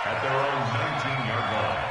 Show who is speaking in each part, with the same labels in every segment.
Speaker 1: at their own 19-yard line.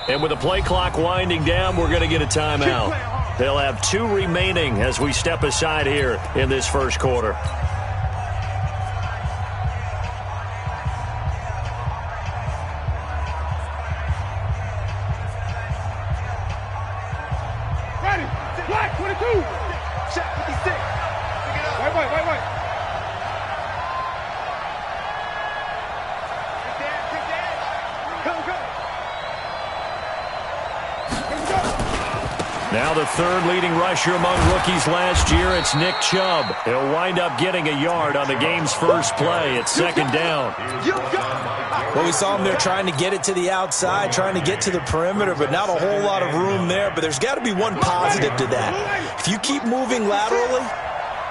Speaker 2: And with the play clock winding down, we're going to get a timeout. They'll have 2 remaining as we step aside here in this first quarter.
Speaker 3: Ready. Black 22. Shot 56. Wait.
Speaker 2: Now the third leading rusher among rookies last year, it's Nick Chubb. He'll wind up getting a yard on the game's first play. It's second down.
Speaker 4: Well, we saw him there trying to get it to the outside, trying to get to the perimeter, but not a whole lot of room there. But there's got to be one positive to that. If you keep moving laterally,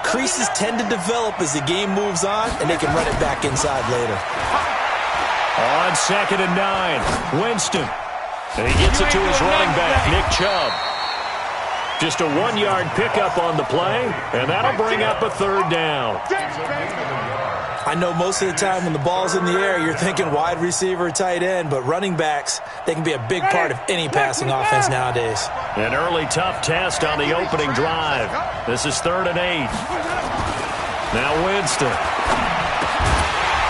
Speaker 4: creases tend to develop as the game moves on, and they can run it back inside later.
Speaker 2: On 2nd and 9, Winston. And he gets it to his running back, Nick Chubb. Just a 1-yard pickup on the play, and that'll bring up a third down.
Speaker 4: I know most of the time when the ball's in the air, you're thinking wide receiver, tight end, but running backs, they can be a big part of any passing offense nowadays.
Speaker 2: An early tough test on the opening drive. This is 3rd and 8. Now Winston.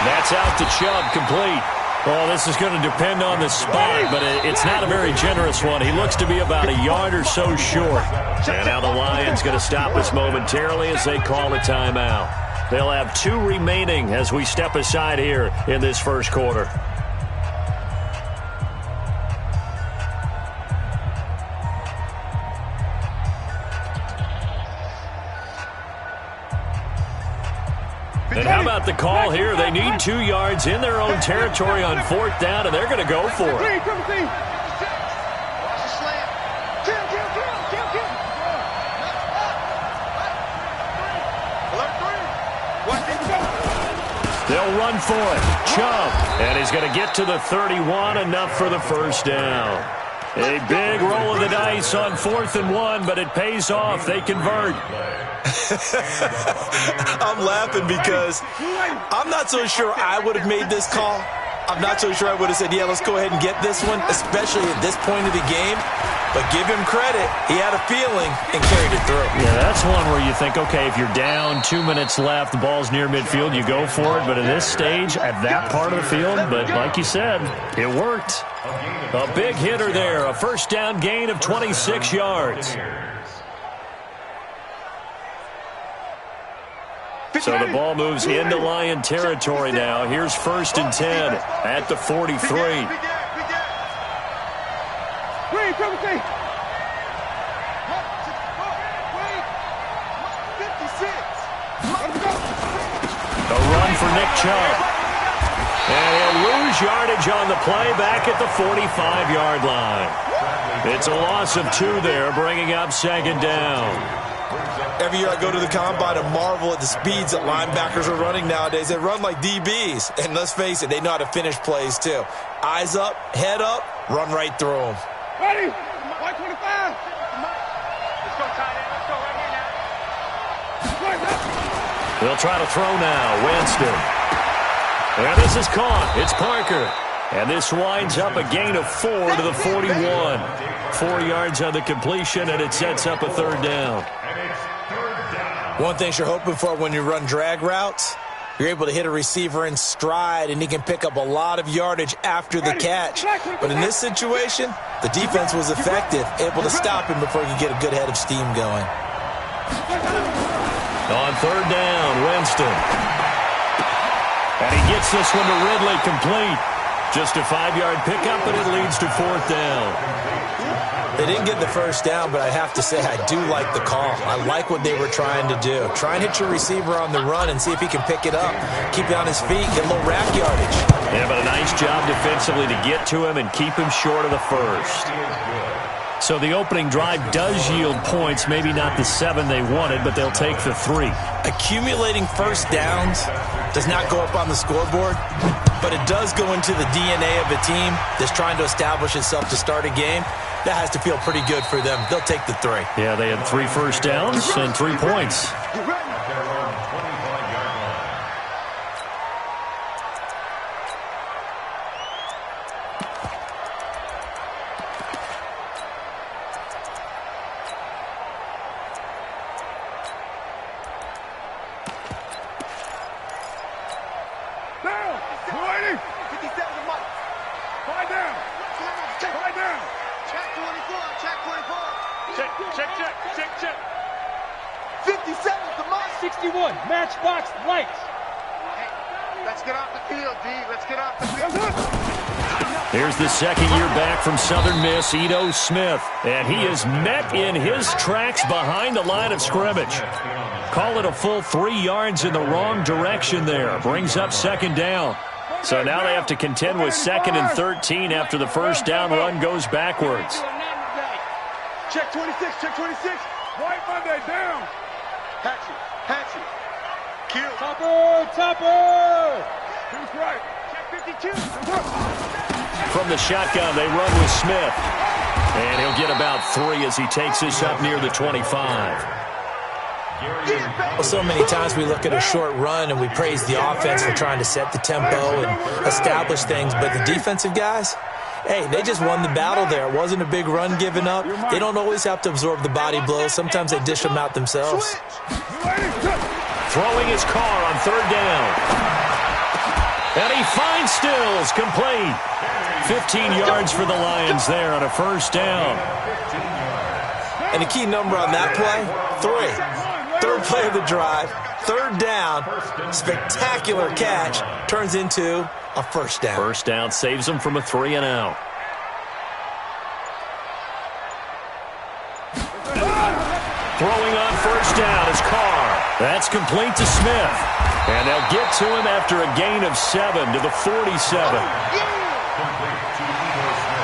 Speaker 2: That's out to Chubb, complete. Well, this is going to depend on the spot, but it's not a very generous one. He looks to be about a yard or so short. And now the Lions going to stop us momentarily as they call a timeout. They'll have 2 remaining as we step aside here in this first quarter. And how about the call here? They need 2 yards in their own territory on 4th down, and they're going to go for it. They'll run for it. Chubb. And he's going to get to the 31, enough for the first down. A big roll of the dice on 4th and 1, but it pays off. They convert.
Speaker 4: I'm laughing because I'm not so sure I would have made this call. I'm not so sure I would have said, yeah, let's go ahead and get this one, especially at this point of the game. But give him credit. He had a feeling and carried it through.
Speaker 2: Yeah, that's one where you think, okay, if you're down 2 minutes left, the ball's near midfield, you go for it. But at this stage, at that part of the field, but like you said, it worked. A big hitter there, a first down gain of 26 yards. So the ball moves into Lion territory now. Here's 1st and 10 at the 43. A run for Nick Chubb. And he'll lose yardage on the play back at the 45-yard line. It's a loss of 2 there, bringing up 2nd down.
Speaker 4: Every year I go to the combine and marvel at the speeds that linebackers are running nowadays. They run like DBs. And let's face it, they know how to finish plays too. Eyes up, head up, run right through them.
Speaker 3: Ready? 125. Let's go, tight end. Let's go right here now.
Speaker 2: They'll try to throw now. Winston. And this is caught. It's Parker. And this winds up a gain of 4 to the 41. 4 yards on the completion, and it sets up a 3rd down.
Speaker 4: One thing you're hoping for when you run drag routes, you're able to hit a receiver in stride, and he can pick up a lot of yardage after the catch. But in this situation, the defense was effective, able to stop him before he could get a good head of steam going.
Speaker 2: On 3rd down, Winston. And he gets this one to Ridley, complete. Just a 5-yard pickup, and it leads to 4th down.
Speaker 4: They didn't get the first down, but I have to say I do like the call. I like what they were trying to do. Try and hit your receiver on the run and see if he can pick it up, keep it on his feet, get a little rack yardage.
Speaker 2: Yeah, but a nice job defensively to get to him and keep him short of the first. So the opening drive does yield points, maybe not the 7 they wanted, but they'll take the 3.
Speaker 4: Accumulating first downs does not go up on the scoreboard, but it does go into the DNA of a team that's trying to establish itself to start a game. That has to feel pretty good for them. They'll take the 3.
Speaker 2: Yeah, they had 3 first downs and 3 points.
Speaker 3: Check. 57 to Mike. 61, matchbox lights.
Speaker 5: Hey, let's get off the field, D. Let's get off the field.
Speaker 2: Here's the second year back from Southern Miss, Ito Smith. And he is met in his tracks behind the line of scrimmage. Call it a full 3 yards in the wrong direction there. Brings up second down. So now they have to contend with 2nd and 13 after the first down run goes backwards.
Speaker 3: Check 26, check 26. White Monday down.
Speaker 5: Hatchet. Kill.
Speaker 3: Topper. Who's right? Check 52.
Speaker 2: From the shotgun, they run with Smith. And he'll get about 3 as he takes this up near the 25.
Speaker 4: Well, so many times we look at a short run and we praise the offense for trying to set the tempo and establish things, but the defensive guys, hey, they just won the battle there. It wasn't a big run given up. They don't always have to absorb the body blows. Sometimes they dish them out themselves.
Speaker 2: Throwing his car on 3rd down. And he finds Stills, complete. 15 yards for the Lions there on a first down.
Speaker 4: And the key number on that play, 3. 3rd play of the drive, 3rd down, spectacular catch, turns into a first down.
Speaker 2: First down saves them from a 3 and out. Throwing on first down is Carr. That's complete to Smith. And they'll get to him after a gain of 7 to the 47.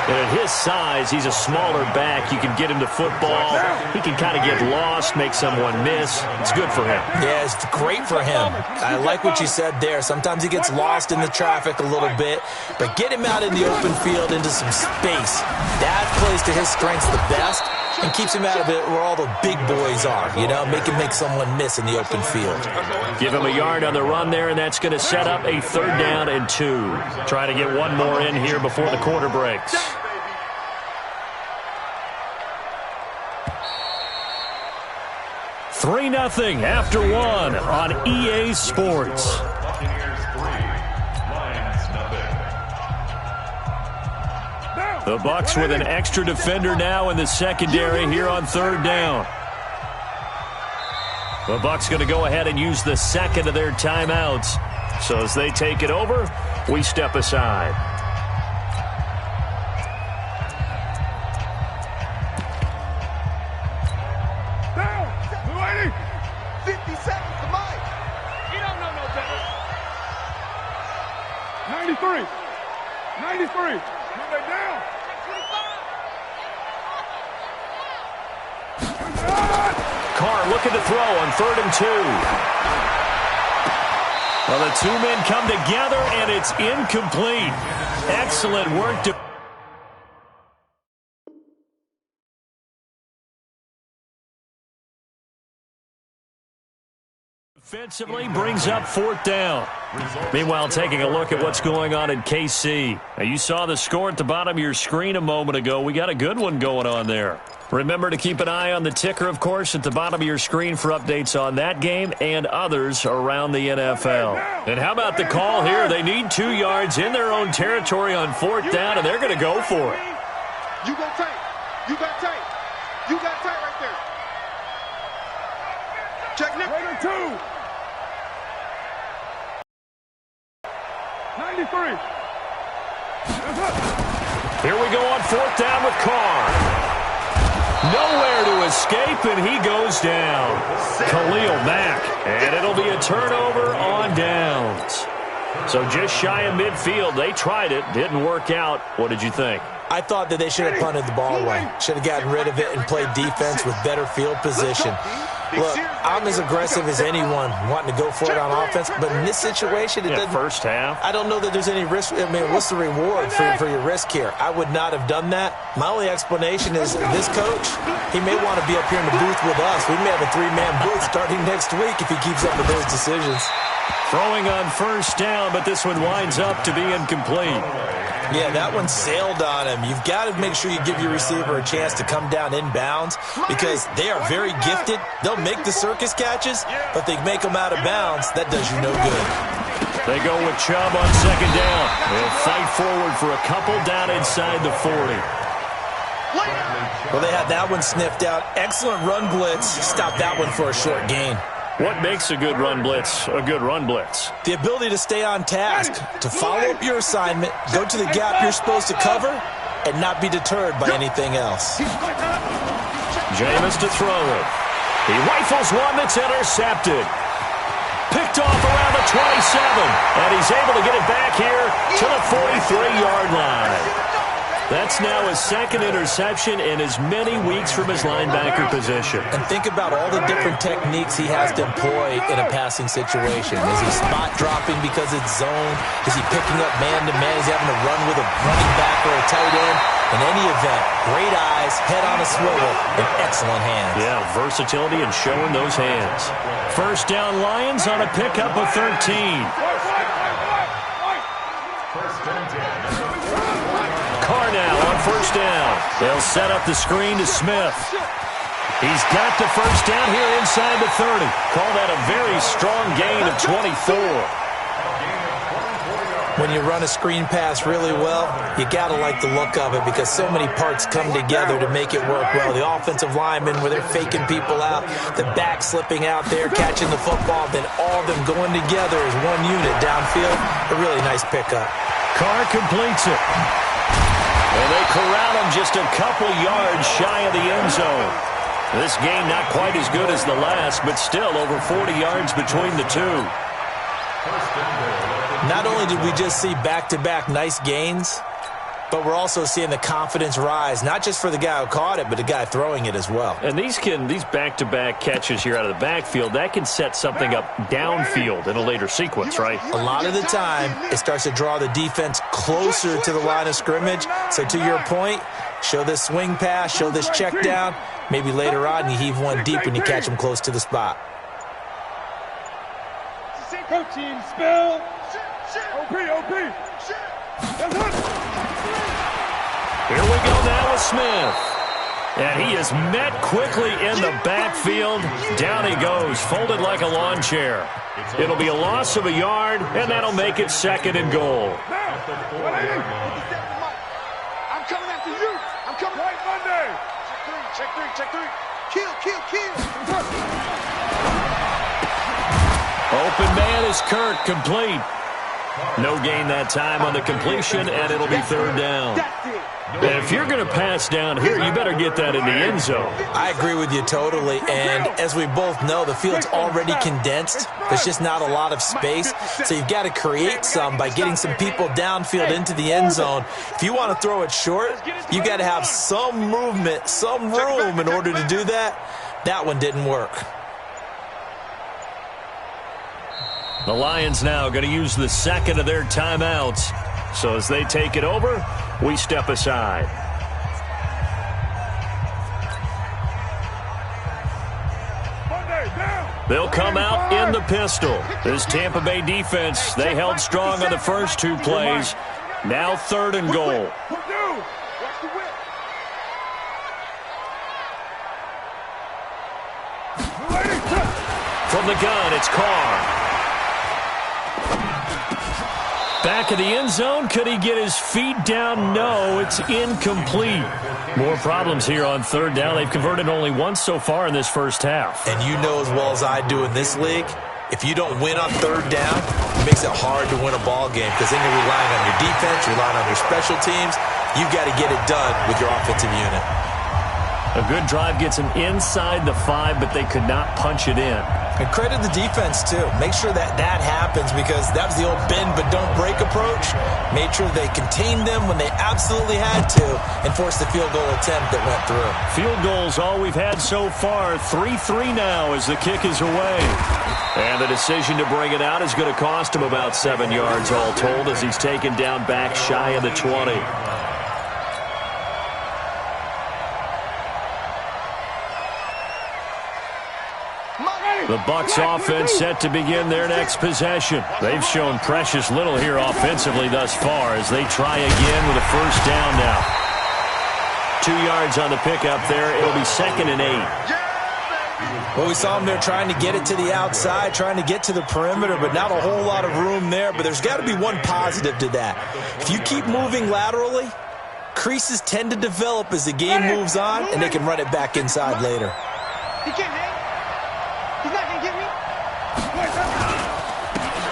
Speaker 2: And at his size, he's a smaller back. You can get him to football. He can kind of get lost, make someone miss. It's good for him.
Speaker 4: Yeah, it's great for him. I like what you said there. Sometimes he gets lost in the traffic a little bit, but get him out in the open field into some space. That plays to his strengths the best and keeps him out of it where all the big boys are, you know, make him make someone miss in the open field.
Speaker 2: Give him a yard on the run there, and that's going to set up a 3rd down and 2. Try to get one more in here before the quarter breaks. Three 3-0 after 1 on EA Sports. The Bucs with an extra defender now in the secondary here on 3rd down. The Bucs going to go ahead and use the 2nd of their timeouts. So as they take it over, we step aside.
Speaker 3: Down.
Speaker 5: 57 to Mike.
Speaker 3: You don't know no better. 93. Monday down.
Speaker 2: Carr looking to throw on 3rd and 2. Well, the 2 men come together, and it's incomplete. Excellent work to... Defensively brings up 4th down. Meanwhile, taking a look at what's going on in KC. Now, you saw the score at the bottom of your screen a moment ago. We got a good one going on there. Remember to keep an eye on the ticker, of course, at the bottom of your screen for updates on that game and others around the NFL. And how about the call here? They need 2 yards in their own territory on 4th down, and they're going to go for it.
Speaker 5: You go tight. You got tight. You got tight right there. Check Nick.
Speaker 3: Raider 2. 93.
Speaker 2: Here we go on 4th down with Carr. Nowhere to escape, and he goes down. Khalil Mack, and it'll be a turnover on downs. So just shy of midfield. They tried it. Didn't work out. What did you think?
Speaker 4: I thought that they should have punted the ball away. Should have gotten rid of it and played defense with better field position. Look, I'm as aggressive as anyone wanting to go for it on offense, but in this situation, it doesn't.
Speaker 2: First half.
Speaker 4: I don't know that there's any risk. I mean, what's the reward for your risk here? I would not have done that. My only explanation is this coach, he may want to be up here in the booth with us. We may have a three-man booth starting next week if he keeps up with those decisions.
Speaker 2: Throwing on first down, but this one winds up to be incomplete.
Speaker 4: Yeah, that one sailed on him. You've got to make sure you give your receiver a chance to come down inbounds because they are very gifted. They'll make the circus catches, but they make them out of bounds. That does you no good.
Speaker 2: They go with Chubb on second down. They'll fight forward for a couple down inside the 40.
Speaker 4: Well, they had that one sniffed out. Excellent run blitz. Stop that one for a short gain.
Speaker 2: What makes a good run blitz a good run blitz?
Speaker 4: The ability to stay on task, to follow up your assignment, go to the gap you're supposed to cover, and not be deterred by anything else.
Speaker 2: Jameis to throw it. He rifles one that's intercepted. Picked off around the 27, and he's able to get it back here to the 43-yard line. That's now his second interception in as many weeks from his linebacker position.
Speaker 4: And think about all the different techniques he has to employ in a passing situation. Is he spot dropping because it's zone? Is he picking up man-to-man? Is he having to run with a running back or a tight end? In any event, great eyes, head on a swivel, and excellent hands.
Speaker 2: Yeah, versatility and showing those hands. First down Lions on a pickup of 13. Carr now on first down. They'll set up the screen to Smith. He's got the first down here inside the 30. Call that a very strong gain of 24.
Speaker 4: When you run a screen pass really well, you got to like the look of it because so many parts come together to make it work well. The offensive linemen, where they're faking people out, the back slipping out there, catching the football, then all of them going together as one unit downfield. A really nice pickup.
Speaker 2: Carr completes it. And they corral him just a couple yards shy of the end zone. This game not quite as good as the last, but still over 40 yards between the two.
Speaker 4: Not only did we just see back-to-back nice gains, but we're also seeing the confidence rise, not just for the guy who caught it, but the guy throwing it as well.
Speaker 2: And these back-to-back catches here out of the backfield, that can set something up downfield in a later sequence, right?
Speaker 4: A lot of the time, it starts to draw the defense closer to the line of scrimmage. So to your point, show this swing pass, show this check down. Maybe later on you heave one deep when you catch them close to the spot.
Speaker 3: Protein spill. OP.
Speaker 2: Here we go now with Smith. And he is met quickly in the backfield. Down he goes, folded like a lawn chair. It'll be a loss of a yard, and that'll make it second and goal.
Speaker 3: I'm coming after you. I'm coming. Right Monday. Check three. Kill.
Speaker 2: Open man is Kirk, complete. No gain that time on the completion, and it'll be third down. And if you're going to pass down here, you better get that in the end zone.
Speaker 4: I agree with you totally, and as we both know, the field's already condensed. There's just not a lot of space, so you've got to create some by getting some people downfield into the end zone. If you want to throw it short, you've got to have some movement, some room in order to do that. That one didn't work.
Speaker 2: The Lions now going to use the second of their timeouts. So as they take it over, we step aside. They'll come out in the pistol. This Tampa Bay defense, they held strong on the first two plays. Now third and goal. From the gun, it's Carr. Back of the end zone. Could he get his feet down? No, it's incomplete. More problems here on third down. They've converted only once so far in this first half.
Speaker 4: And you know as well as I do in this league, if you don't win on third down, it makes it hard to win a ball game because then you're relying on your defense, you're relying on your special teams. You've got to get it done with your offensive unit.
Speaker 2: A good drive gets them inside the 5, but they could not punch it in.
Speaker 4: And credit the defense, too. Make sure that happens, because that was the old bend but don't break approach. Made sure they contained them when they absolutely had to and forced the field goal attempt that went through.
Speaker 2: Field goals all we've had so far. 3-3 now as the kick is away. And the decision to bring it out is going to cost him about 7 yards all told as he's taken down back shy of the 20. The Bucs offense set to begin their next possession. They've shown precious little here offensively thus far as they try again with a first down now. 2 yards on the pickup there. It'll be 2nd and 8.
Speaker 4: Well, we saw them there trying to get it to the outside, trying to get to the perimeter, but not a whole lot of room there. But there's got to be one positive to that. If you keep moving laterally, creases tend to develop as the game moves on, and they can run it back inside later.
Speaker 3: He can't hang. He's not going to get me.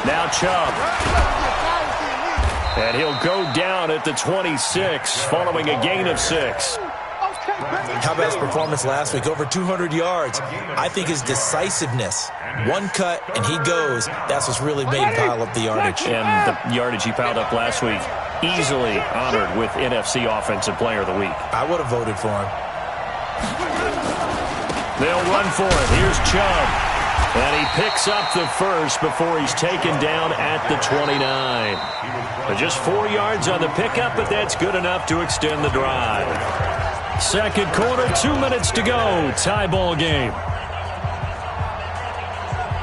Speaker 2: Now Chubb. And he'll go down at the 26 following a gain of 6.
Speaker 4: How about his performance last week? Over 200 yards. I think his decisiveness, one cut and he goes, that's what's really made him pile up the yardage.
Speaker 2: And the yardage he piled up last week, easily honored with NFC Offensive Player of the Week.
Speaker 4: I would have voted for him.
Speaker 2: They'll run for it. Here's Chubb. And he picks up the first before he's taken down at the 29. Just 4 yards on the pickup, but that's good enough to extend the drive. Second quarter, 2 minutes to go. Tie ball game.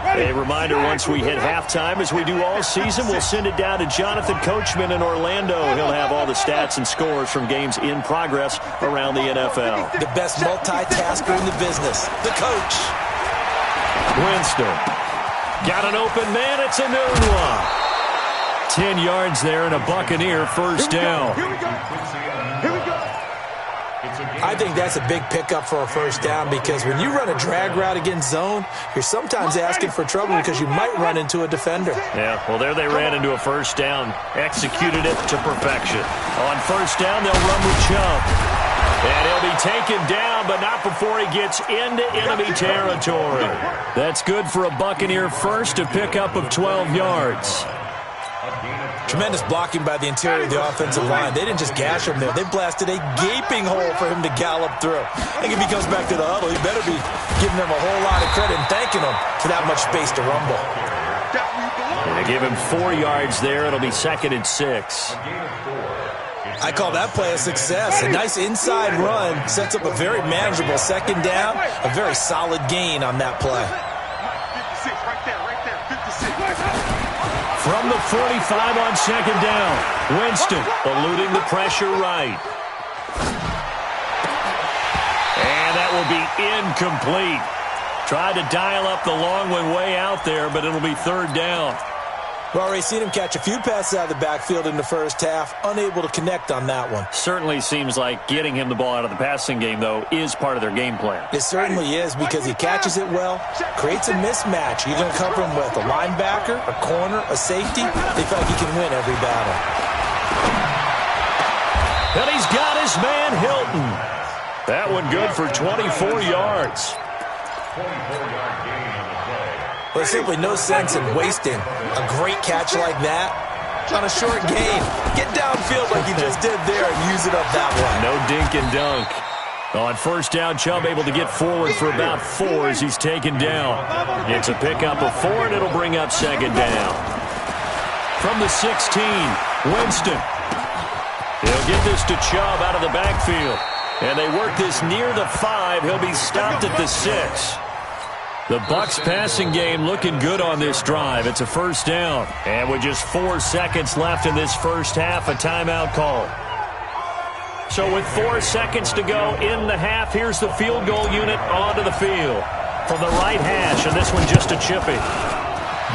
Speaker 2: A reminder, once we hit halftime, as we do all season, we'll send it down to Jonathan Coachman in Orlando. He'll have all the stats and scores from games in progress around the NFL.
Speaker 4: The best multitasker in the business, the coach.
Speaker 2: Winston. Got an open man. It's a new one. 10 yards there and a Buccaneer first down.
Speaker 3: Here we go. Here we go.
Speaker 4: I think that's a big pickup for a first down, because when you run a drag route against zone, you're sometimes asking for trouble because you might run into a defender.
Speaker 2: Yeah, well, there they ran into a first down. Executed it to perfection. On first down, they'll run with Chubb. And he'll be taken down, but not before he gets into enemy territory. That's good for a Buccaneer first, a pickup of 12 yards.
Speaker 4: Tremendous blocking by the interior of the offensive line. They didn't just gash him there. They blasted a gaping hole for him to gallop through. I think if he comes back to the huddle, he better be giving them a whole lot of credit and thanking them for that much space to rumble.
Speaker 2: And they give him 4 yards there. It'll be 2nd and 6.
Speaker 4: I call that play a success. A nice inside run sets up a very manageable second down. A very solid gain on that play.
Speaker 3: 56, right there, 56.
Speaker 2: From the 45 on second down, Winston eluding the pressure right. And that will be incomplete. Tried to dial up the long one way out there, but it'll be third down.
Speaker 4: We've already seen him catch a few passes out of the backfield in the first half, unable to connect on that one.
Speaker 2: Certainly seems like getting him the ball out of the passing game, though, is part of their game plan.
Speaker 4: It certainly is, because he catches it well, creates a mismatch. You're going to cover him with a linebacker, a corner, a safety. They feel like he can win every battle.
Speaker 2: And he's got his man Hilton. That one good for 24 yards.
Speaker 1: 24-yard gain on the play.
Speaker 4: There's simply no sense in wasting a great catch like that on a short gain. Get downfield like you just did there and use it up that way.
Speaker 2: No dink and dunk. On first down, Chubb able to get forward for about 4 as he's taken down. It's a pickup of 4, and it'll bring up second down. From the 16, Winston. He'll get this to Chubb out of the backfield. And they work this near the 5. He'll be stopped at the 6. The Bucs passing game looking good on this drive. It's a first down. And with just 4 seconds left in this first half, a timeout call. So with 4 seconds to go in the half, here's the field goal unit onto the field. From the right hash, and this one just a chippy.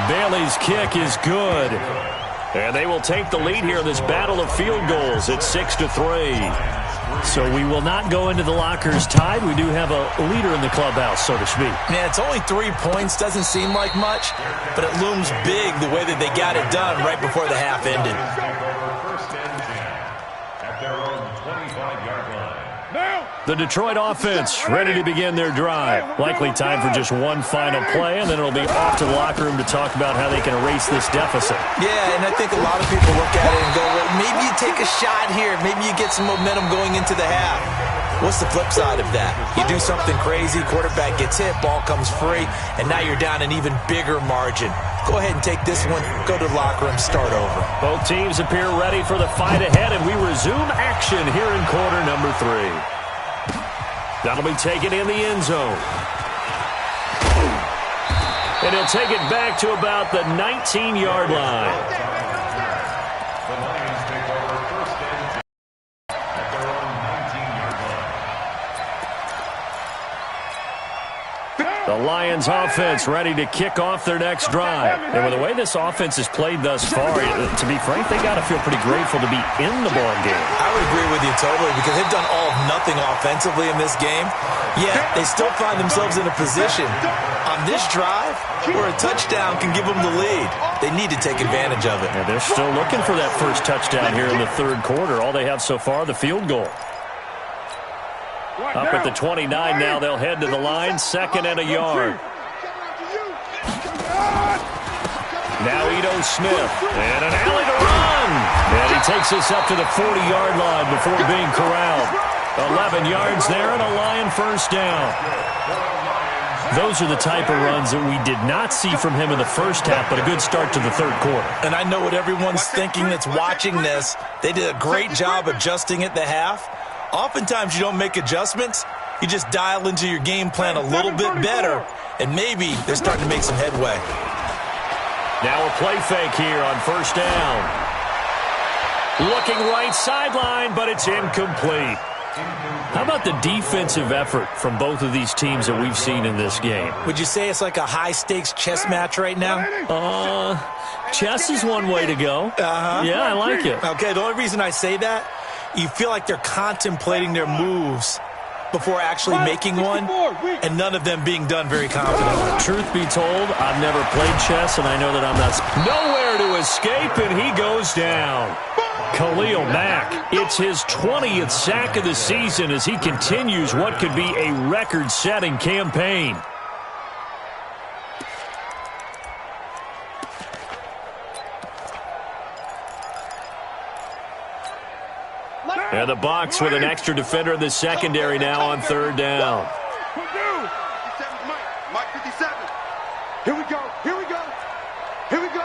Speaker 2: Bailey's kick is good. And they will take the lead here in this battle of field goals at 6-3. So we will not go into the lockers tied. We do have a leader in the clubhouse, so to speak.
Speaker 4: Man, it's only 3 points. Doesn't seem like much, but it looms big the way that they got it done right before the half ended.
Speaker 1: First and 10 at their own 25-yard line.
Speaker 3: Now!
Speaker 2: The Detroit offense ready to begin their drive. Likely time for just one final play, and then it'll be off to the locker room to talk about how they can erase this deficit.
Speaker 4: Yeah, and I think a lot of people look at it and go, well, maybe you take a shot here. Maybe you get some momentum going into the half. What's the flip side of that? You do something crazy, quarterback gets hit, ball comes free, and now you're down an even bigger margin. Go ahead and take this one, go to the locker room, start over.
Speaker 2: Both teams appear ready for the fight ahead, and we resume action here in quarter number 3. That'll be taken in the end zone. And he'll take it back to about the 19-yard line.
Speaker 1: The Lions take over first and 10 at their own 19-yard line.
Speaker 2: The Lions offense ready to kick off their next drive. And with the way this offense has played thus far, to be frank, they got to feel pretty grateful to be in the ball game.
Speaker 4: I would agree with you totally because they've done all of nothing offensively in this game. Yet they still find themselves in a position on this drive where a touchdown can give them the lead. They need to take advantage of it.
Speaker 2: And they're still looking for that first touchdown here in the third quarter. All they have so far, the field goal. Up at the 29 now, they'll head to the line, 2nd and a yard. Now Ito Smith, and an alley to run. And he takes us up to the 40-yard line before being corralled. 11 yards there and a Lion first down. Those are the type of runs that we did not see from him in the first half, but a good start to the third quarter.
Speaker 4: And I know what everyone's thinking that's watching this. They did a great job adjusting at the half. Oftentimes you don't make adjustments. You just dial into your game plan a little bit better, and maybe they're starting to make some headway.
Speaker 2: Now a play fake here on first down. Looking right sideline, but it's incomplete. How about the defensive effort from both of these teams that we've seen in this game?
Speaker 4: Would you say it's like a high-stakes chess match right now?
Speaker 2: Chess is one way to go. Yeah, I like it.
Speaker 4: Okay, the only reason I say that, you feel like they're contemplating their moves before actually making one, and none of them being done very confidently.
Speaker 2: Truth be told, I've never played chess, and I know that I'm not nowhere to escape, and he goes down. Khalil Mack, it's his 20th sack of the season as he continues what could be a record-setting campaign. And the box with an extra defender in the secondary now on third down.
Speaker 5: Mike 57. Here we go. Here we go. Here we go.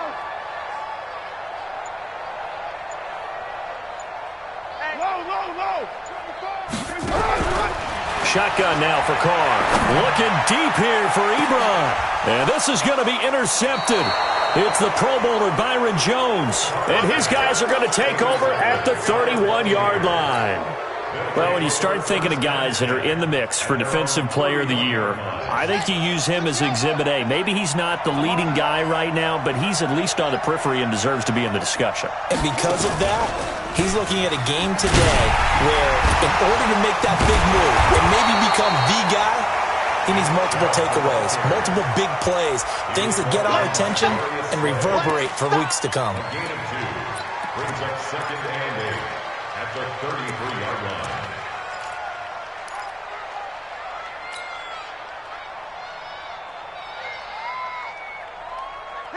Speaker 5: Low.
Speaker 2: Shotgun now for Carr. Looking deep here for Ebron. And this is going to be intercepted. It's the Pro Bowler Byron Jones. And his guys are going to take over at the 31-yard line. Well, when you start thinking of guys that are in the mix for Defensive Player of the Year, I think you use him as Exhibit A. Maybe he's not the leading guy right now, but he's at least on the periphery and deserves to be in the discussion.
Speaker 4: And because of that, he's looking at a game today where in order to make that big move and maybe become the guy, he needs multiple takeaways, multiple big plays, things that get our attention and reverberate for weeks to come.
Speaker 1: Gain of 2 brings up 2nd and 8 at the 33-yard line.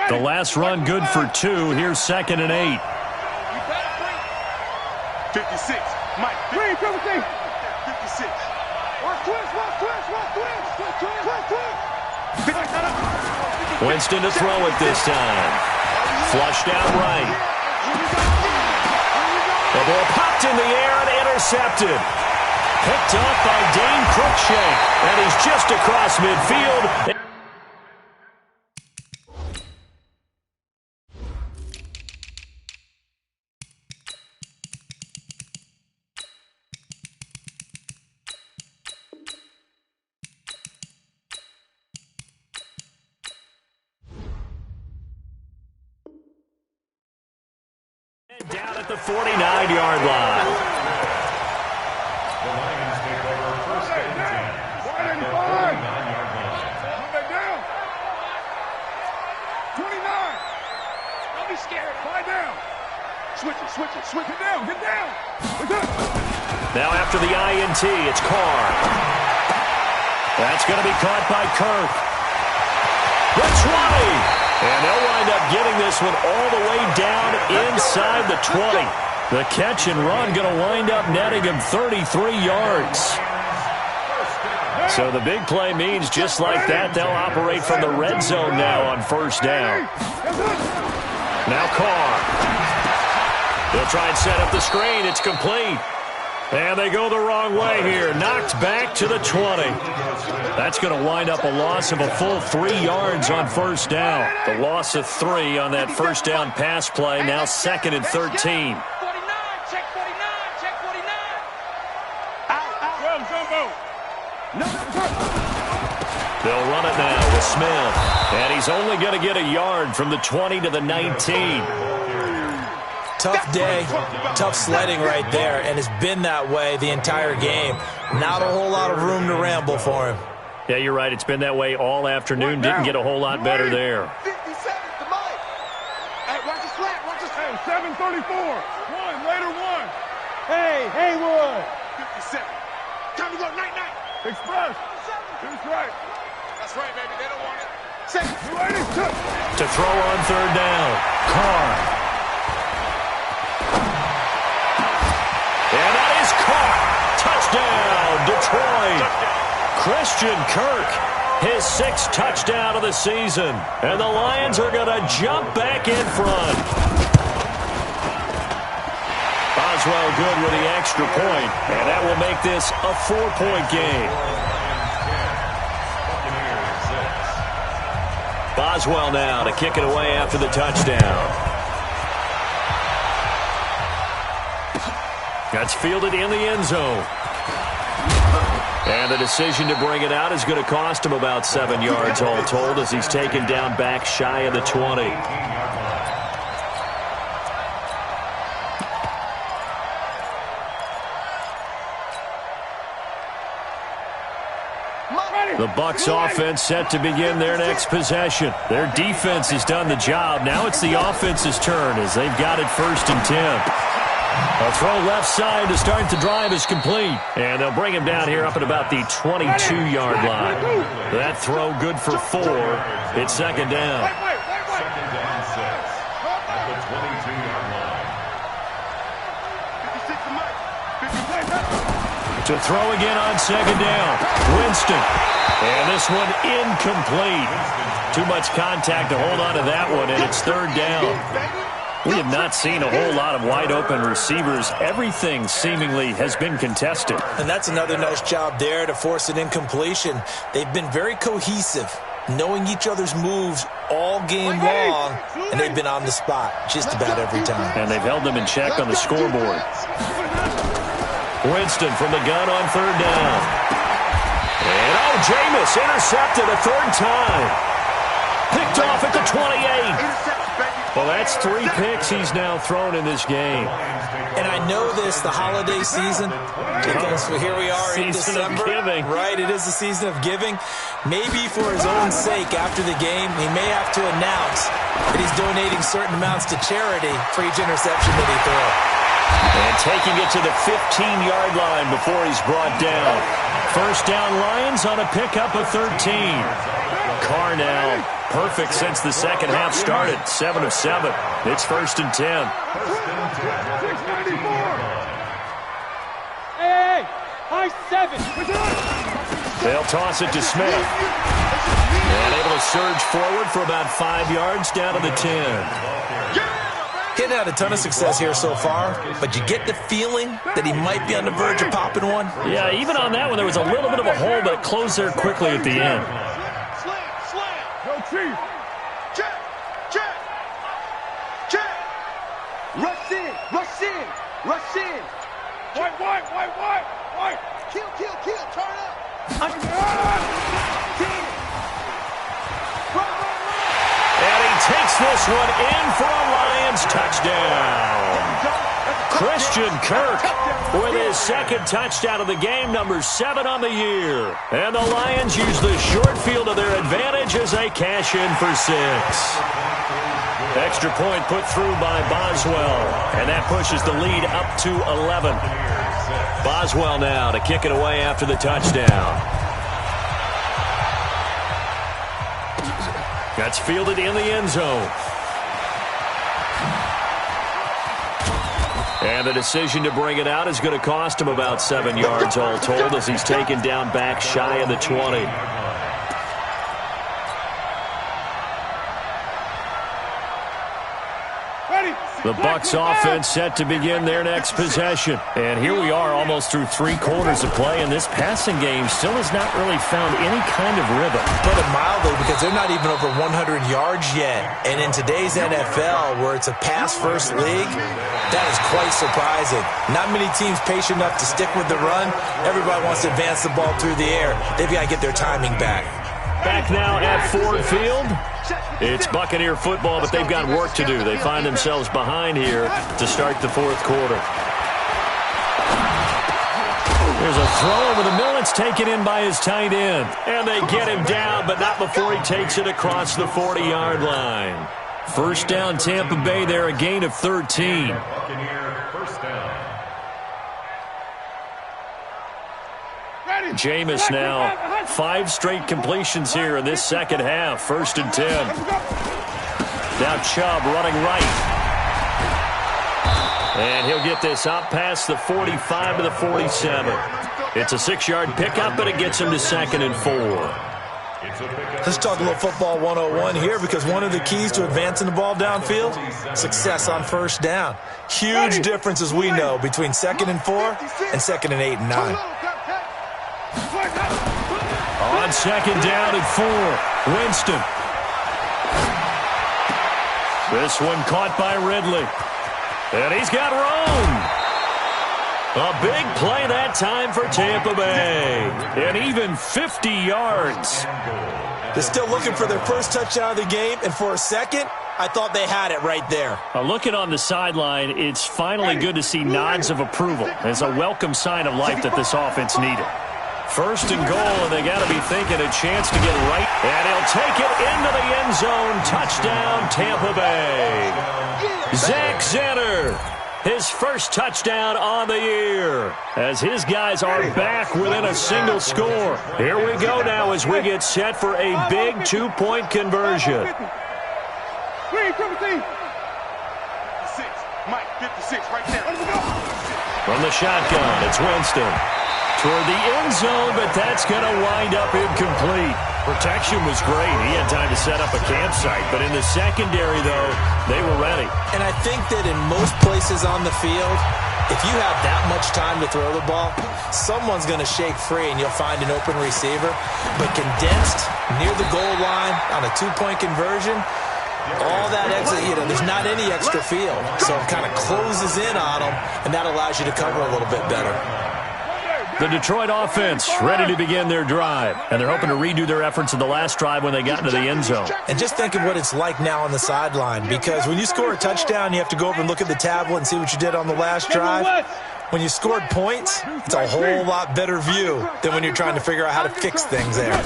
Speaker 2: The last run good for 2. Here's 2nd and 8.
Speaker 5: 56. Mike. 56.
Speaker 2: Winston to throw it this time. Flushed out right. The ball popped in the air and intercepted. Picked up by Dane Cruikshank. And he's just across midfield. Down at the 49-yard line.
Speaker 1: The Lions take over first and 10 at the 49-yard line.
Speaker 3: Down. 29. Don't be scared. Lie down. Switch it down. Get down.
Speaker 2: Now after the INT, it's Carr. That's going to be caught by Kirk. The 20. And they'll wind up getting this one all the way down inside the 20. The catch and run going to wind up netting him 33 yards. So the big play means just like that, they'll operate from the red zone now on first down. Now Carr. They'll try and set up the screen. It's complete. And they go the wrong way here. Knocked back to the 20. That's going to wind up a loss of a full 3 yards on first down. The loss of 3 on that first down pass play. Now 2nd and 13. They'll run it now with Smith. And he's only going to get a yard from the 20 to the 19.
Speaker 4: Tough day, tough sledding right there, and it's been that way the entire game. Not a whole lot of room to ramble for him.
Speaker 2: Yeah, you're right. It's been that way all afternoon. Didn't get a whole lot better there.
Speaker 5: 57 to Mike. Hey, watch the flat, watch the flat.
Speaker 3: 734. One, later one. Hey, Haywood.
Speaker 5: 57. Time to go, night.
Speaker 3: Express. That's right.
Speaker 5: That's right, baby. They don't want it.
Speaker 3: 282.
Speaker 2: To throw on third down. Carr. And that is caught. Touchdown, Detroit. Christian Kirk, his 6th touchdown of the season. And the Lions are going to jump back in front. Boswell good with the extra point, and that will make this a 4-point game. Boswell now to kick it away after the touchdown. That's fielded in the end zone. And the decision to bring it out is going to cost him about 7 yards all told as he's taken down back shy of the 20. The Bucs offense set to begin their next possession. Their defense has done the job. Now it's the offense's turn as they've got it 1st and 10. A throw left side to start the drive is complete. And they'll bring him down here up at about the 22-yard line. That throw good for 4. It's 2nd down.
Speaker 1: Second down 6 at the 22-yard line.
Speaker 5: 56 to Mike.
Speaker 2: To throw again on 2nd down. Winston. And this one incomplete. Too much contact to hold on to that one, and it's 3rd down. We have not seen a whole lot of wide-open receivers. Everything seemingly has been contested.
Speaker 4: And that's another nice job there to force an incompletion. They've been very cohesive, knowing each other's moves all game long, and they've been on the spot just about every time.
Speaker 2: And they've held them in check on the scoreboard. Winston from the gun on 3rd down. And, Jameis intercepted a 3rd time. Picked off at the 28. Well, that's 3 picks he's now thrown in this game.
Speaker 4: And I know this, the holiday season, because here we are in December.
Speaker 2: Season of giving.
Speaker 4: Right, it is the season of giving. Maybe for his own sake after the game, he may have to announce that he's donating certain amounts to charity for each interception that he throws.
Speaker 2: And taking it to the 15-yard line before he's brought down. 1st down Lions on a pickup of 13. Carr now perfect since the second half started. 7 of 7. It's 1st and 10.
Speaker 3: Hey, high 7.
Speaker 2: They'll toss it to Smith. And able to surge forward for about 5 yards down to the 10.
Speaker 4: Getting had a ton of success here so far, but you get the feeling that he might be on the verge of popping one.
Speaker 2: Yeah, even on that one, there was a little bit of a hole, but it closed there quickly at the end.
Speaker 3: Go, Chief.
Speaker 5: Check. Rush in.
Speaker 3: White.
Speaker 5: Kill. Turn up.
Speaker 2: And he takes this one in for a Lions touchdown. Christian Kirk with his 2nd touchdown of the game, number 7 on the year. And the Lions use the short field to their advantage as they cash in for 6. Extra point put through by Boswell, and that pushes the lead up to 11. Boswell now to kick it away after the touchdown. That's fielded in the end zone. And the decision to bring it out is going to cost him about 7 yards all told as he's taken down back shy of the 20. The Bucs offense set to begin their next possession. And here we are almost through 3 quarters of play, and this passing game still has not really found any kind of rhythm.
Speaker 4: Put it mildly, because they're not even over 100 yards yet. And in today's NFL, where it's a pass-first league, that is quite surprising. Not many teams patient enough to stick with the run. Everybody wants to advance the ball through the air. They've got to get their timing back.
Speaker 2: Back now at Ford Field. It's Buccaneer football, but they've got work to do. They find themselves behind here to start the 4th quarter. There's a throw over the middle. It's taken in by his tight end. And they get him down, but not before he takes it across the 40-yard line. First down, Tampa Bay there, a gain of 13.
Speaker 1: Buccaneer first down.
Speaker 2: Jameis now 5 straight completions here in this second half. 1st and 10. Now Chubb running right. And he'll get this out past the 45 to the 47. It's a 6-yard pickup, but it gets him to 2nd and 4.
Speaker 4: Let's talk a little football 101 here, because one of the keys to advancing the ball downfield, success on first down. Huge difference, as we know, between 2nd and 4 and 2nd and 8 and 9.
Speaker 2: On 2nd down and 4, Winston. This one caught by Ridley. And he's got room. A big play that time for Tampa Bay. And even 50 yards.
Speaker 4: They're still looking for their first touchdown of the game, and for a second, I thought they had it right there.
Speaker 2: Looking on the sideline, it's finally good to see nods of approval. It's a welcome sign of life that this offense needed. 1st and goal, and they got to be thinking a chance to get right. And he'll take it into the end zone. Touchdown, Tampa Bay. Zach Zenner, his first touchdown on the year, as his guys are back within a single score. Here we go now as we get set for a big 2-point conversion.
Speaker 3: 56, Mike, 56, right there.
Speaker 2: From the shotgun, it's Winston. Toward the end zone, but that's going to wind up incomplete. Protection was great. He had time to set up a campsite, but in the secondary, though, they were ready.
Speaker 4: And I think that in most places on the field, if you have that much time to throw the ball, someone's going to shake free and you'll find an open receiver. But condensed near the goal line on a 2-point conversion, all that extra, there's not any extra field. So it kind of closes in on them, and that allows you to cover a little bit better.
Speaker 2: The Detroit offense ready to begin their drive, and they're hoping to redo their efforts in the last drive when they got into the end zone.
Speaker 4: And just think of what it's like now on the sideline, because when you score a touchdown, you have to go over and look at the tablet and see what you did on the last drive. When you scored points, it's a whole lot better view than when you're trying to figure out how to fix things there.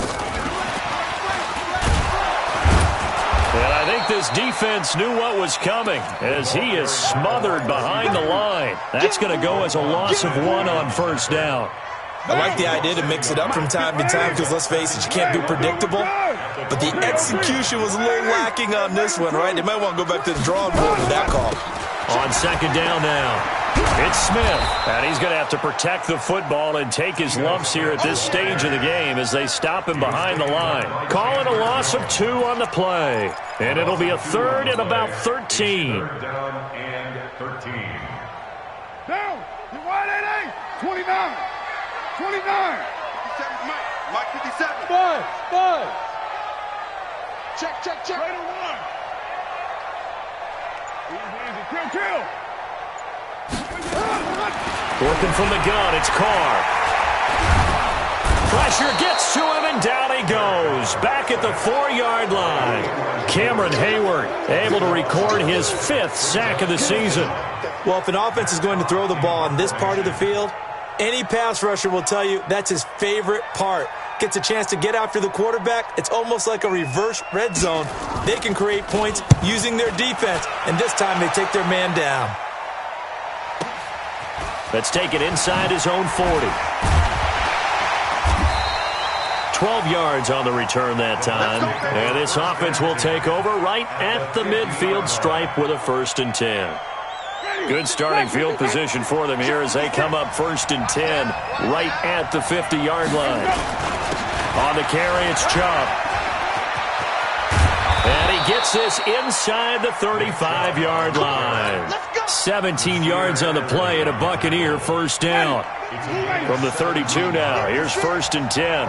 Speaker 2: And I think this defense knew what was coming, as he is smothered behind the line. That's going to go as a loss of 1 on first down.
Speaker 4: I like the idea to mix it up from time to time, because let's face it, you can't be predictable. But the execution was a little lacking on this one, right? They might want to go back to the drawing board with that call.
Speaker 2: On 2nd down now, it's Smith, and he's going to have to protect the football and take his lumps here at this stage of the game as they stop him behind the line. Call it a loss of 2 on the play, and it'll be a 3rd and about 13.
Speaker 1: 3rd down and 13.
Speaker 3: Down. You're wide 8-8. 29. 29. 57, Mike 57. 5. Check. Right on 1. Easy. Kill.
Speaker 2: Working from the gun, it's Carr. Pressure gets to him, and down he goes. Back at the 4-yard line. Cameron Hayward able to record his 5th sack of the season.
Speaker 4: Well, if an offense is going to throw the ball in this part of the field, any pass rusher will tell you that's his favorite part. Gets a chance to get after the quarterback. It's almost like a reverse red zone. They can create points using their defense, and this time they take their man down.
Speaker 2: That's taken inside his own 40. 12 yards on the return that time. And this offense will take over right at the midfield stripe with a 1st and 10. Good starting field position for them here as they come up 1st and 10 right at the 50-yard line. On the carry, it's Chubb. And he gets this inside the 35-yard line. 17 yards on the play and a Buccaneer 1st down. From the 32 now, here's 1st and 10.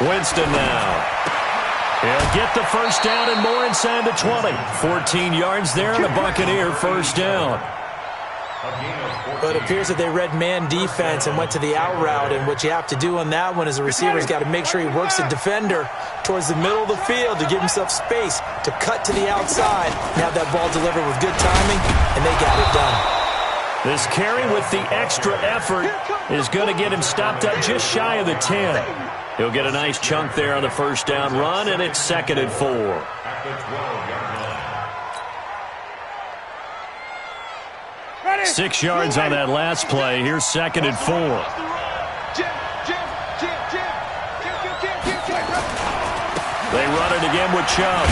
Speaker 2: Winston now. He'll get the 1st down and more inside the 20. 14 yards there and a Buccaneer 1st down.
Speaker 4: Well, it appears that they read man defense and went to the out route, and what you have to do on that one is the receiver's got to make sure he works the defender towards the middle of the field to give himself space to cut to the outside and have that ball delivered with good timing, and they got it done.
Speaker 2: This carry with the extra effort is going to get him stopped up just shy of the 10. He'll get a nice chunk there on the 1st down run, and it's 2nd and 4.
Speaker 1: At the 12-yard line.
Speaker 2: 6 yards on that last play. Here's 2nd and 4. They run it again with Chubb.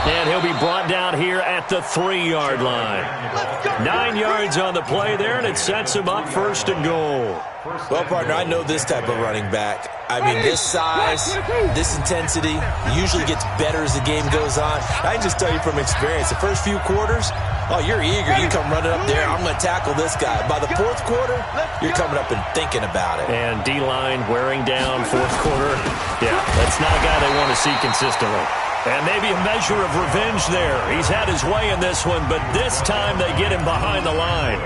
Speaker 2: And he'll be brought down here at the 3-yard line. 9 yards on the play there, and it sets him up 1st and goal.
Speaker 4: Well, partner, I know this type of running back. I mean, this size, this intensity usually gets better as the game goes on. I can just tell you from experience, the first few quarters, oh, you're eager. You come running up there, I'm going to tackle this guy. By the 4th quarter, you're coming up and thinking about it.
Speaker 2: And D-line wearing down 4th quarter. Yeah, that's not a guy they want to see consistently. And maybe a measure of revenge there. He's had his way in this one, but this time they get him behind the line.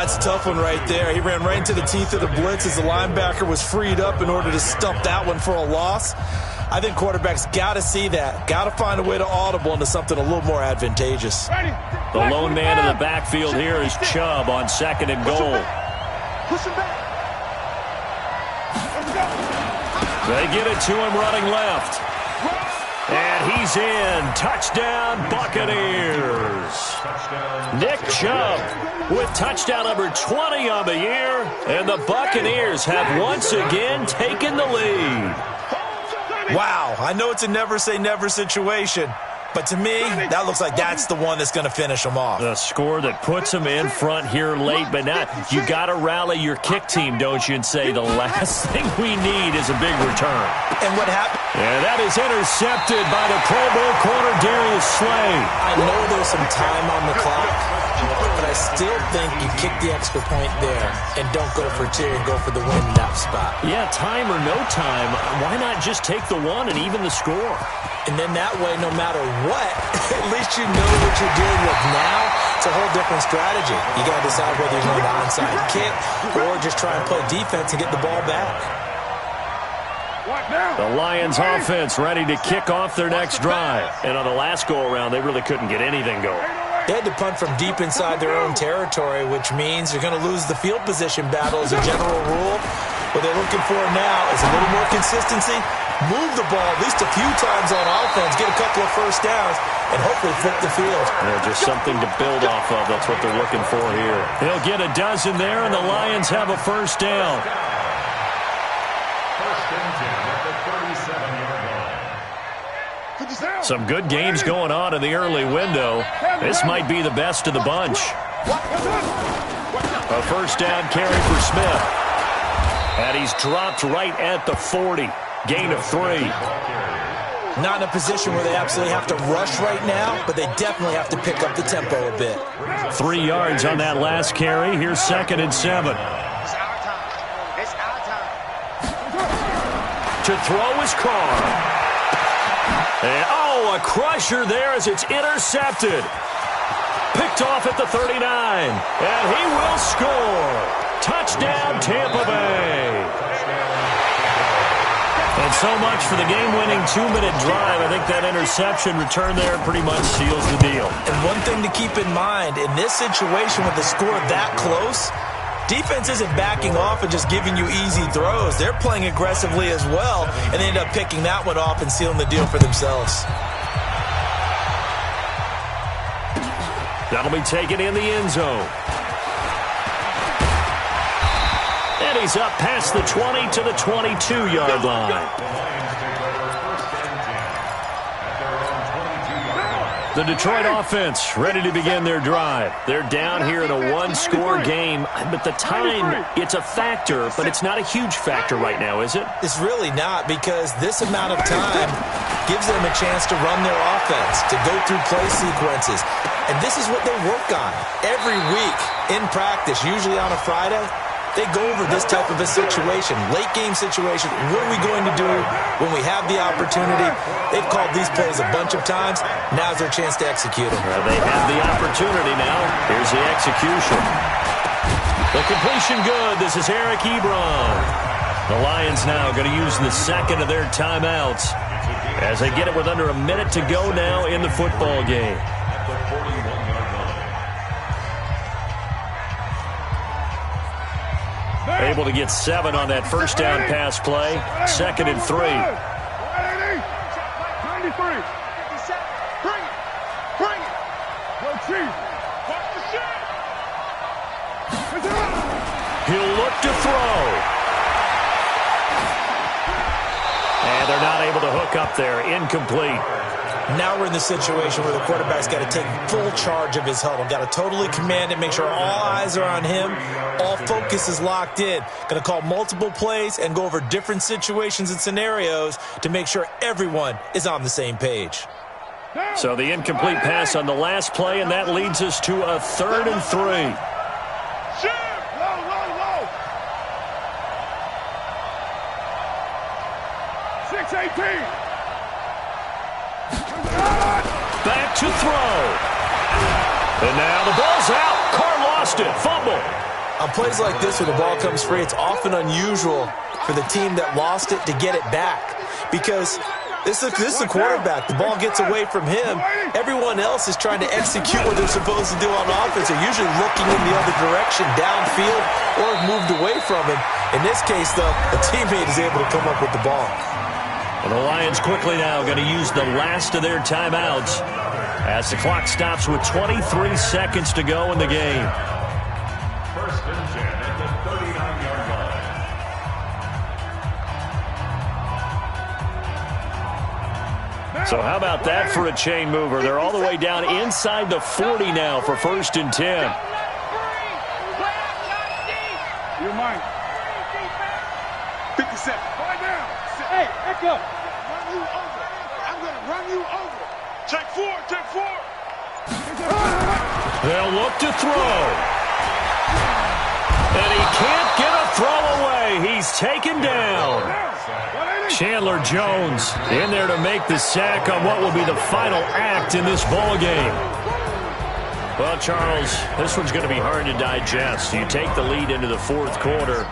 Speaker 4: It's a tough one right there. He ran right into the teeth of the blitz as the linebacker was freed up in order to stump that one for a loss. I think quarterbacks got to see that. Got to find a way to audible into something a little more advantageous.
Speaker 2: The lone man in the backfield here is Chubb on 2nd and goal. They get it to him running left. And he's in. Touchdown, Buccaneers. Nick Chubb with touchdown number 20 on the year. And the Buccaneers have once again taken the lead.
Speaker 4: Wow, I know it's a never-say-never situation, but to me, that looks like that's the one that's going to finish them off.
Speaker 2: The score that puts them in front here late, but now you got to rally your kick team, don't you, and say the last thing we need is a big return.
Speaker 4: And what happened?
Speaker 2: And that is intercepted by the Pro Bowl corner, Darius Slay.
Speaker 4: I know there's some time on the clock, but I still think you kick the extra point there and don't go for 2 and go for the win in that spot.
Speaker 2: Yeah, time or no time, why not just take the 1 and even the score?
Speaker 4: And then that way, no matter what, at least you know what you're dealing with now. It's a whole different strategy. You got to decide whether you're going to onside kick or just try and play defense and get the ball back.
Speaker 2: The Lions offense ready to kick off their next drive. And on the last go-around, they really couldn't get anything going.
Speaker 4: They had to punt from deep inside their own territory, which means you're going to lose the field position battle as a general rule. What they're looking for now is a little more consistency, move the ball at least a few times on offense, get a couple of 1st downs, and hopefully flip the field.
Speaker 2: Yeah, just something to build off of. That's what they're looking for here. He'll get a dozen there, and the Lions have a 1st down.
Speaker 1: 1st and 10 at the 37-yard line.
Speaker 2: Some good games going on in the early window. This might be the best of the bunch. A 1st down carry for Smith. And he's dropped right at the 40. Gain of 3.
Speaker 4: Not in a position where they absolutely have to rush right now, but they definitely have to pick up the tempo a bit.
Speaker 2: 3 yards on that last carry. Here's 2nd and 7.
Speaker 5: It's our time.
Speaker 2: To throw is Carr. And, a crusher there as it's intercepted. Picked off at the 39. And he will score. Touchdown, Tampa Bay. And so much for the game-winning 2-minute drive. I think that interception return there pretty much seals the deal.
Speaker 4: And one thing to keep in mind, in this situation with the score that close, Defense isn't backing off and just giving you easy throws. They're playing aggressively as well, and they end up picking that one off and sealing the deal for themselves.
Speaker 2: That'll be taken in the end zone. And he's up past the 20 to the 22-yard line. The Detroit offense ready to begin their drive. They're down here in a one-score game, but the time, it's a factor, but it's not a huge factor right now, is it?
Speaker 4: It's really not, because this amount of time gives them a chance to run their offense, to go through play sequences. And this is what they work on every week in practice, usually on a Friday. They go over this type of a situation, late-game situation. What are we going to do when we have the opportunity? They've called these plays a bunch of times. Now's their chance to execute them.
Speaker 2: Well, they have the opportunity now. Here's the execution. The completion good. This is Eric Ebron. The Lions now going to use the second of their timeouts as they get it with under a minute to go now in the football game. Able to get 7 on that first down pass play. 2nd and 3.
Speaker 3: 93. Bring it. Go Chief. Watch the shot.
Speaker 2: He'll look to throw. And they're not able to hook up there. Incomplete.
Speaker 4: Now we're in the situation where the quarterback's got to take full charge of his huddle. Got to totally command it, make sure all eyes are on him. All focus is locked in. Going to call multiple plays and go over different situations and scenarios to make sure everyone is on the same page.
Speaker 2: So the incomplete pass on the last play, and that leads us to a 3rd and 3.
Speaker 3: Low. 6-18.
Speaker 2: Back to throw. And now the ball's out. Carr lost it. Fumble.
Speaker 4: On plays like this where the ball comes free, it's often unusual for the team that lost it to get it back, because this is the quarterback. The ball gets away from him. Everyone else is trying to execute what they're supposed to do on offense. They're usually looking in the other direction, downfield, or have moved away from him. In this case, though, a teammate is able to come up with the ball.
Speaker 2: And the Lions quickly now going to use the last of their timeouts as the clock stops with 23 seconds to go in the game.
Speaker 1: 1st and 10 at the 39-yard line.
Speaker 2: So how about that for a chain mover? They're all the way down inside the 40 now for 1st and 10.
Speaker 3: You're mine. 57. Right now. Hey, echo. Run you over. I'm going to run you over. Take 4.
Speaker 2: They'll look to throw. And he can't get a throw away. He's taken down. Chandler Jones in there to make the sack on what will be the final act in this ball game. Well, Charles, this one's going to be hard to digest. You take the lead into the 4th quarter,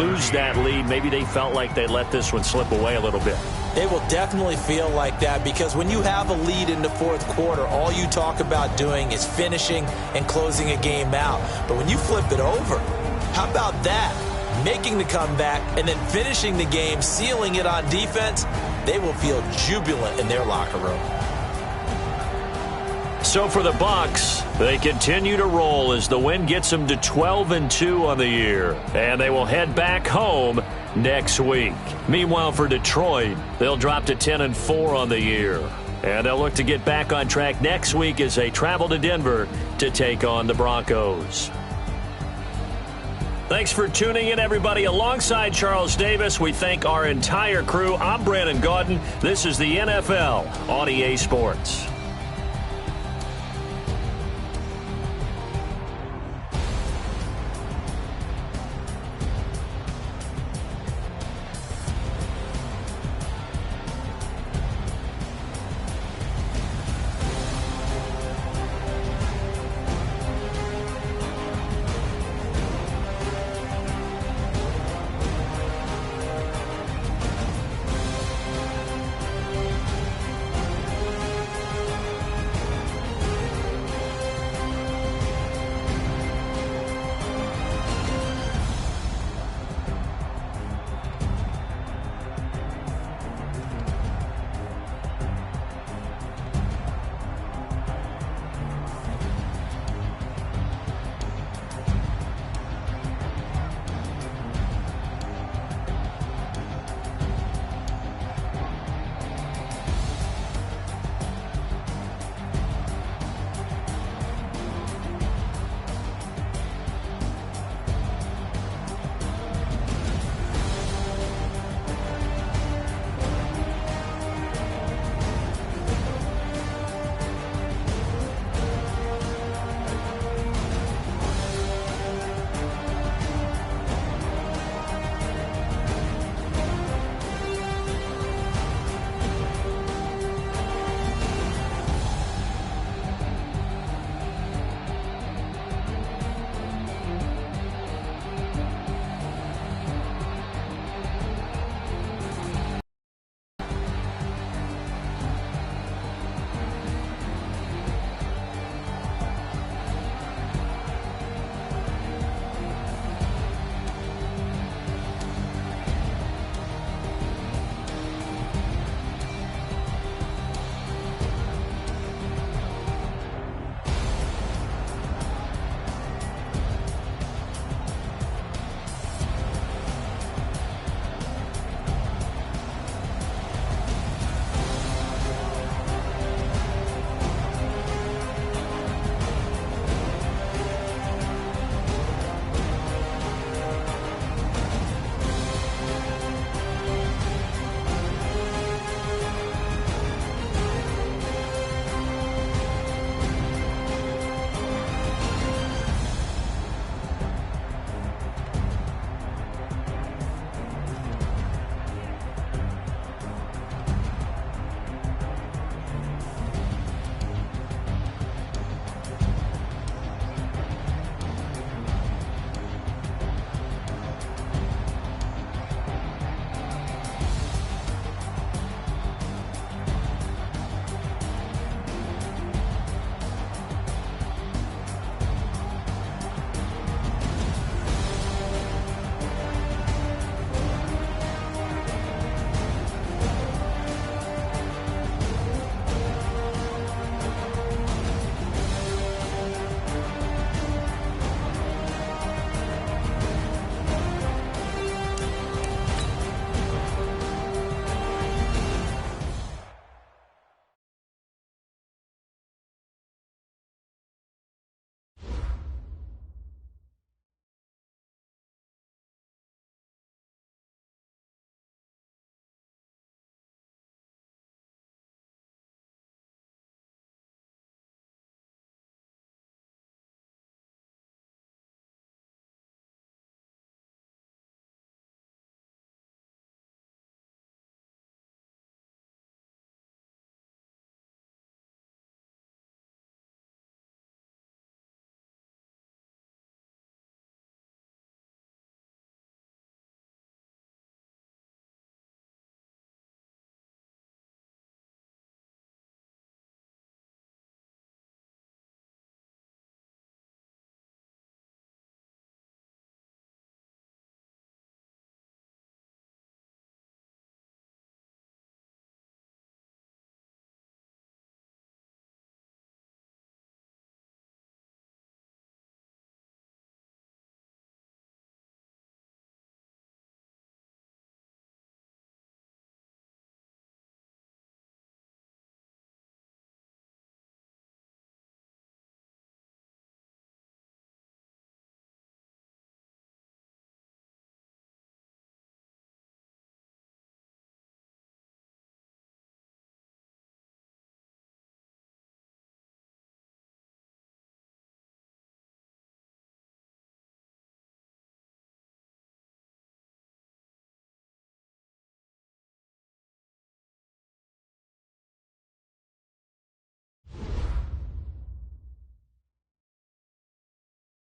Speaker 2: lose that lead. Maybe they felt like they let this one slip away a little bit.
Speaker 4: They will definitely feel like that, because when you have a lead in the 4th quarter, all you talk about doing is finishing and closing a game out. But when you flip it over, how about that? Making the comeback and then finishing the game, sealing it on defense, they will feel jubilant in their locker room.
Speaker 2: So for the Bucs, they continue to roll as the win gets them to 12-2 on the year, and they will head back home next week. Meanwhile, for Detroit, they'll drop to 10-4 on the year, and they'll look to get back on track next week as they travel to Denver to take on the Broncos. Thanks for tuning in, everybody. Alongside Charles Davis, we thank our entire crew. I'm Brandon Gaudin. This is the NFL on EA Sports.